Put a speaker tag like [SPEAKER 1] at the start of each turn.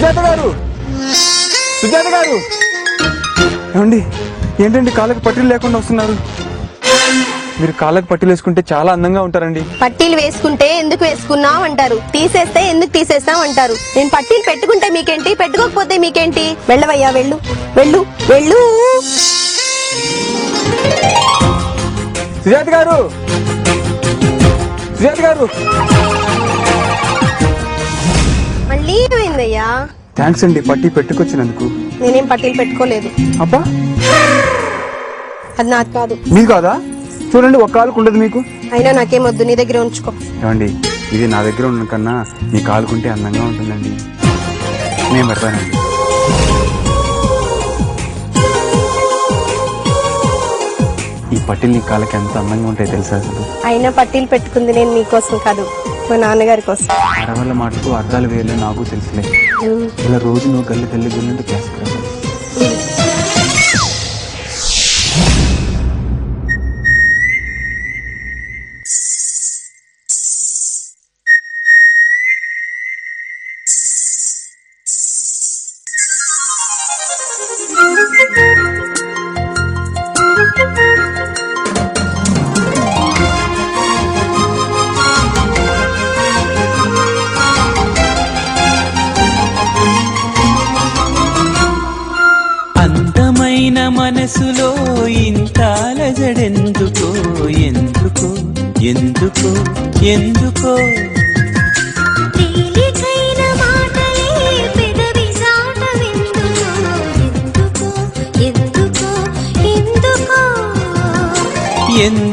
[SPEAKER 1] సుజాత గారు, సుజాత గారు, ఏమండి? ఏంటండి కాళ్ళకి పట్టీలు లేకుండా వస్తున్నారు? మీరు కాళ్ళకి పట్టీలు వేసుకుంటే చాలా అందంగా ఉంటారండి.
[SPEAKER 2] పట్టీలు వేసుకుంటే ఎందుకు వేసుకున్నావు అంటారు, తీసేస్తే ఎందుకు తీసేస్తావు అంటారు. నేను పట్టీలు పెట్టుకుంటే మీకేంటి, పెట్టుకోకపోతే మీకేంటి? వెళ్ళవయ్యా, వెళ్ళు వెళ్ళు వెళ్ళు.
[SPEAKER 1] సుజాత గారు, సుజాత గారు,
[SPEAKER 2] మళ్ళీ ఏమైందయ్యా?
[SPEAKER 1] థ్యాంక్స్ అండి పట్టీ పెట్టుకొచ్చినందుకు.
[SPEAKER 2] నేనేం పట్టీలు పెట్టుకోలేదు.
[SPEAKER 1] అబ్బా,
[SPEAKER 2] అది నాది కాదు.
[SPEAKER 1] మీకు కాదా? చూడండి, ఒక్క కాలుకు ఉండదు మీకు.
[SPEAKER 2] అయినా నాకేం వద్దు, నీ దగ్గర ఉంచుకో.
[SPEAKER 1] ఏమండి, ఇది నా దగ్గర ఉన్న కన్నా మీ కాలుకుంటే అందంగా ఉంటుందండి. నేను పెడతానండి. ఈ పట్టీలు నీ కాళ్ళకి ఎంత అందంగా ఉంటాయి తెలుసా అసలు?
[SPEAKER 2] అయినా పట్టీలు పెట్టుకుంది నేను నీకోసం కాదు, మా నాన్నగారి కోసం.
[SPEAKER 1] ఆడవాళ్ళ మాటకు అర్థాలు వేయలే నాకు తెలుసులే. ఇలా రోజు నువ్వు గల్లి తల్లి గుళ్ళంటూ క్లాస్
[SPEAKER 3] అందమైన మనసులో ఇంత అలజడెందుకో, ఎందుకో ఎందుకో ఎందుకో.
[SPEAKER 4] తేలికైన మాటలే పెదవి సాటవెందుకో, ఎందుకో ఎందుకో ఎందుకో.